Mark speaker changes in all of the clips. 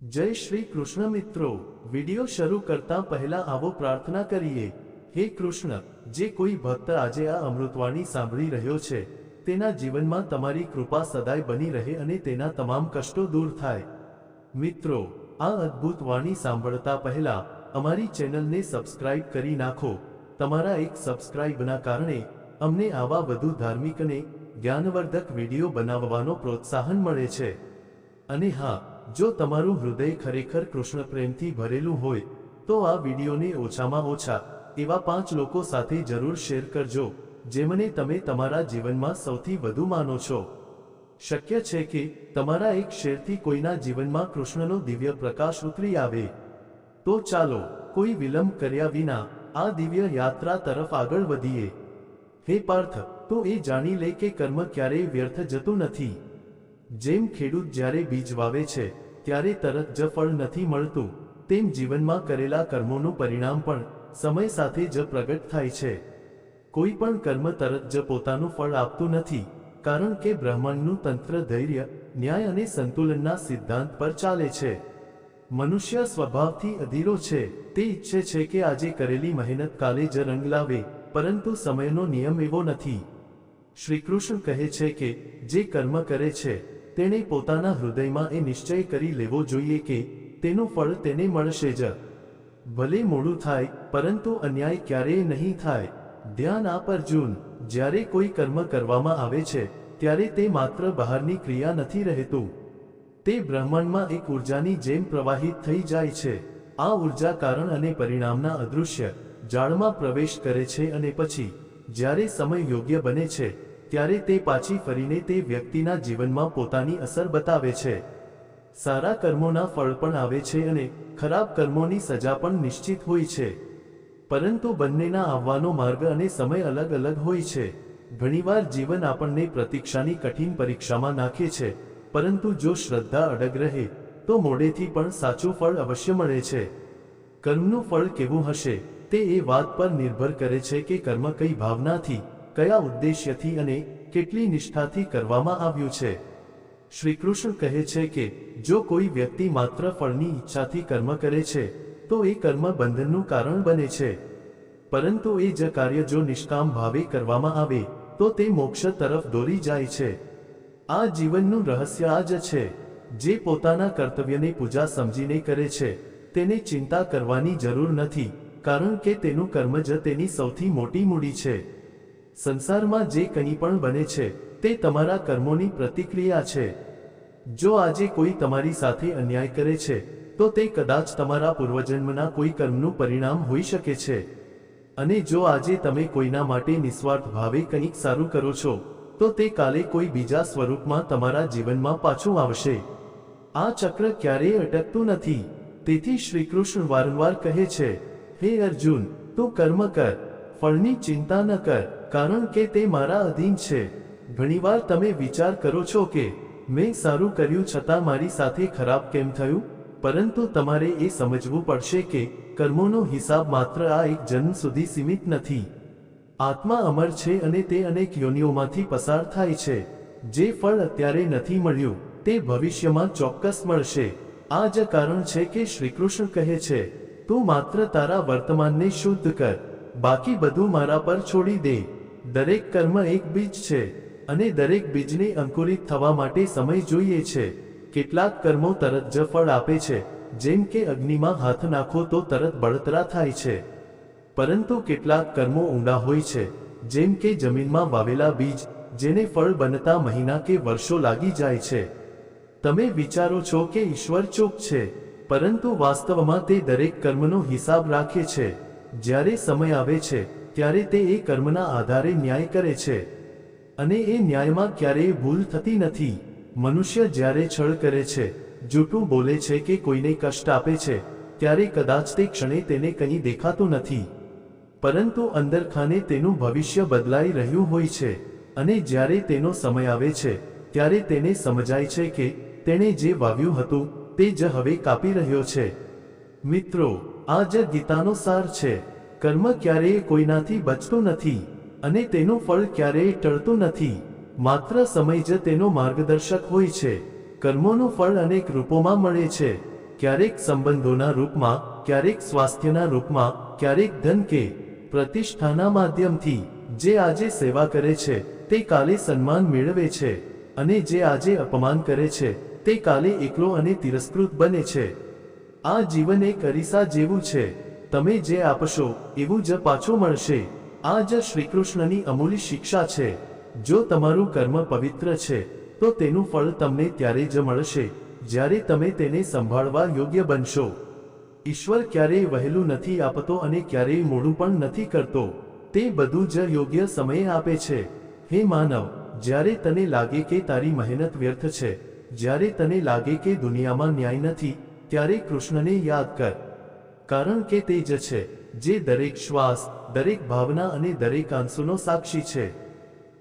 Speaker 1: जय श्री कृष्ण मित्रों, वीडियो शुरू करता पहला आवो प्रार्थना करिए। हे कृष्ण, जे कोई भक्त आजे आ अमृतवाणी सांभળી રહ્યો છે તેના જીવનમાં તમારી કૃપા સદાય બની રહે અને તેના તમામ કષ્ટો દૂર થાય। મિત્રો, આ અદ્ભુત વાણી સાંભળતા પહેલા અમારી ચેનલને સબસ્ક્રાઇબ કરી નાખો। તમારા એક સબસ્ક્રાઇબના કારણે અમને આવા વધુ ધાર્મિક અને જ્ઞાનવર્ધક વિડીયો બનાવવાનો પ્રોત્સાહન મળે છે। અને હા, જો તમારું હૃદય ખરેખર કૃષ્ણ પ્રેમથી ભરેલું હોય તો આ વિડીયોને ઓછામાં ઓછા એવા 5 લોકો સાથે જરૂર શેર કરજો જેમને તમે તમારા જીવનમાં સૌથી વધુ માનો છો। શક્ય છે કે તમારા એક શેરથી કોઈના જીવનમાં કૃષ્ણનો દિવ્ય પ્રકાશ ઉતરી આવે। તો ચાલો કોઈ વિલંબ કર્યા વિના આ દિવ્ય યાત્રા તરફ આગળ વધીએ। હે પાર્થ, તો એ જાણી લે કે કર્મ ક્યારેય વ્યર્થ જતું નથી। જેમ ખેડૂત જ્યારે બીજ વાવે છે ત્યારે તરત જ ફળ નથી મળતું, તેમ જીવનમાં કરેલા કર્મોનું પરિણામ પણ સમય સાથે જ પ્રગટ થાય છે। કોઈ પણ કર્મ તરત જ પોતાનું ફળ આપતું નથી, કારણ કે બ્રહ્માંડનું તંત્ર ધૈર્ય, ન્યાય અને સંતુલનના સિદ્ધાંત પર ચાલે છે। મનુષ્ય સ્વભાવથી અધીરો છે, તે ઈચ્છે છે કે આજે કરેલી મહેનત કાલે જ રંગ લાવે, પરંતુ સમયનો નિયમ એવો નથી। શ્રી કૃષ્ણ કહે છે કે જે કર્મ કરે છે તેણે પોતાના હૃદયમાં એ નિશ્ચય કરી લેવો જોઈએ કે તેનું ફળ તેને મળશે જ, ભલે મોડું થાય, પરંતુ અન્યાય ક્યારેય નહીં થાય। ધ્યાન આપ અર્જુન, જ્યારે કોઈ કર્મ કરવામાં આવે છે ત્યારે તે માત્ર બહારની ક્રિયા નથી રહેતું, તે બ્રહ્માંડમાં એક ઉર્જાની જેમ પ્રવાહિત થઈ જાય છે। આ ઉર્જા કારણ અને પરિણામના અદૃશ્ય જાળમાં પ્રવેશ કરે છે અને પછી જ્યારે સમય યોગ્ય બને છે ત્યારે તે પાછી ફરીને તે વ્યક્તિના જીવનમાં પોતાની અસર બતાવે છે। સારા કર્મોના ફળ પણ આવે છે અને ખરાબ કર્મોની સજા પણ નિશ્ચિત હોય છે, પરંતુ બંનેના આવવાનો માર્ગ અને સમય અલગ અલગ હોય છે। ઘણીવાર જીવન આપણને પ્રતીક્ષાની કઠિન પરીક્ષામાં નાખે છે, પરંતુ જો શ્રદ્ધા અડગ રહે તો મોડેથી પણ સાચું ફળ અવશ્ય મળે છે। કર્મનું ફળ કેવું હશે તે એ વાત પર નિર્ભર કરે છે કે કર્મ કઈ ભાવનાથી, કયા ઉદ્દેશ્યથી અને કેટલી નિષ્ઠાથી કરવામાં આવ્યું છે। શ્રી કૃષ્ણ કહે છે કે જો કોઈ વ્યક્તિ માત્ર ફળની ઈચ્છાથી કર્મ કરે છે તો એ કર્મ બંધનનું કારણ બને છે, પરંતુ એ જ કાર્ય જો નિષ્કામ ભાવે કરવામાં આવે તો તે મોક્ષ તરફ દોરી જાય છે। આ જીવનનું રહસ્ય આ જ છે। જે પોતાના કર્તવ્યને પૂજા સમજીને કરે છે તેને ચિંતા કરવાની જરૂર નથી, કારણ કે તેનું કર્મ જ તેની સૌથી મોટી મૂડી છે। સંસારમાં જે કંઈ પણ બને છે તે તમારા કર્મોની પ્રતિક્રિયા છે। જો આજે કોઈ તમારી સાથે અન્યાય કરે છે તો તે કદાચ તમારા પૂર્વજન્મના કોઈ કર્મનું પરિણામ હોઈ શકે છે, અને જો આજે તમે કોઈના માટે નિસ્વાર્થ ભાવે કંઈક સારું કરો છો તો તે કાલે કોઈ બીજા સ્વરૂપમાં તમારા જીવનમાં પાછું આવશે। આ ચક્ર ક્યારેય અટકતું નથી। તેથી શ્રી કૃષ્ણ વારંવાર કહે છે, હે અર્જુન, તું કર્મ કર, ફળની ચિંતા ન કર, કારણ કે તે મારા અધીન છે। ઘણીવાર તમે વિચાર કરો છો કે મેં સારું કર્યું છતાં મારી સાથે ખરાબ કેમ થયું, પરંતુ તમારે એ સમજવું પડશે કે કર્મોનો હિસાબ માત્ર આ એક જન્મ સુધી સીમિત નથી। આત્મા અમર છે અને તે અનેક યોનિઓમાંથી પસાર થાય છે। જે ફળ અત્યારે નથી મળ્યું તે ભવિષ્યમાં ચોક્કસ મળશે। આ જ કારણ છે કે શ્રી કૃષ્ણ કહે છે, તું માત્ર તારા વર્તમાનને શુદ્ધ કર, બાકી બધું મારા પર છોડી દે। દરેક કર્મ એક બીજ છે અને દરેક બીજને અંકુરિત થવા માટે સમય જોઈએ છે। કેટલાક કર્મો તરત જ ફળ આપે છે, જેમ કે અગ્નિમાં હાથ નાખો તો તરત બળતરા થાય છે, પરંતુ કેટલાક કર્મો ઊંડા હોય છે, જેમ કે જમીનમાં વાવેલા બીજ, જેને ફળ બનતા મહિના કે વર્ષો લાગી જાય છે। તમે વિચારો છો કે ઈશ્વર ચૂપ છે, પરંતુ વાસ્તવમાં તે દરેક કર્મનો હિસાબ રાખે છે। જ્યારે સમય આવે છે ત્યારે તે એ કર્મના આધારે ન્યાય કરે છે, અને એ ન્યાયમાં ક્યારેય ભૂલ થતી નથી। મનુષ્ય જ્યારે છળ કરે છે, જૂઠું બોલે છે કે કોઈને કષ્ટ આપે છે ત્યારે કદાચ તે ક્ષણે તેને કંઈ દેખાતું નથી, પરંતુ અંદરખાને તેનું ભવિષ્ય બદલાઈ રહ્યું હોય છે, અને જ્યારે તેનો સમય આવે છે ત્યારે તેને સમજાય છે કે તેણે જે વાવ્યું હતું તે જ હવે કાપી રહ્યો છે। મિત્રો, આ જ ગીતાનો સાર છે। કર્મ ક્યારેય કોઈનાથી બચતું નથી અને તેનું ફળ ક્યારેય ટળતું નથી, માત્ર સમય જ તેનો માર્ગદર્શક હોય છે। કર્મોનું ફળ અનેક રૂપોમાં મળે છે, ક્યારેક સંબંધોના રૂપમાં, ક્યારેક સ્વાસ્થ્યના રૂપમાં, ક્યારેક ધન કે પ્રતિષ્ઠાના માધ્યમથી. જે આજે સેવા કરે છે તે કાલે સન્માન મેળવે છે, અને જે આજે અપમાન કરે છે તે કાલે એકલો અને તિરસ્કૃત બને છે. આ જીવન એક અરીસા જેવું છે. તમે જે આપશો એવું જ પાછું મળશે. આ જ શ્રીકૃષ્ણની અમૂલ્ય શિક્ષા છે. જો તમારું કર્મ પવિત્ર છે તો તેનું ફળ તમને ત્યારે જ મળશે જ્યારે તમે તેને સંભાળવા યોગ્ય બનશો. ઈશ્વર ક્યારેય વહેલું નથી આપતો અને ક્યારેય મોડું પણ નથી કરતો. તે બધું જ યોગ્ય સમયે આપે છે. હે માનવ, જ્યારે તને લાગે કે તારી મહેનત વ્યર્થ છે, જ્યારે તને લાગે કે દુનિયામાં ન્યાય નથી, ત્યારે કૃષ્ણને યાદ કર. કારણ કે તે જ છે જે દરેક શ્વાસ, દરેક ભાવના અને દરેક આંસુનો સાક્ષી છે.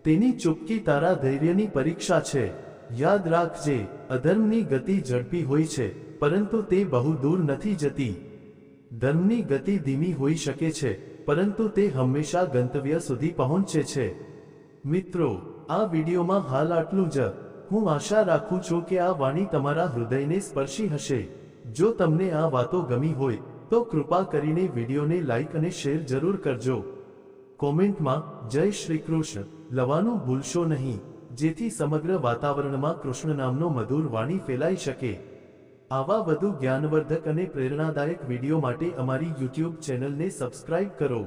Speaker 1: તેની ચૂપકી તારા ધૈર્યની પરીક્ષા છે. યાદ રાખજે, અધર્મની ગતિ ઝડપી હોય છે, પરંતુ તે બહુ દૂર નથી જતી. ધર્મની ગતિ ધીમી હોઈ શકે છે, પરંતુ તે હંમેશા ગંતવ્ય સુધી પહોંચે છે. મિત્રો, આ વિડીયોમાં હાલ આટલું જ. હું આશા રાખું છું કે આ વાણી તમારા હૃદયને સ્પર્શી હશે. જો તમને આ વાતો ગમી હોય તો કૃપા કરીને વિડીયોને લાઈક અને શેર જરૂર કરજો. કોમેન્ટમાં જય શ્રી કૃષ્ણ લવાનું ભૂલશો નહીં, જેથી સમગ્ર વાતાવરણમાં કૃષ્ણ નામનો મધુર વાણી ફેલાઈ શકે. આવા વધુ જ્ઞાનવર્ધક અને પ્રેરણાદાયક વિડીયો માટે અમારી YouTube ચેનલને સબસ્ક્રાઇબ કરો.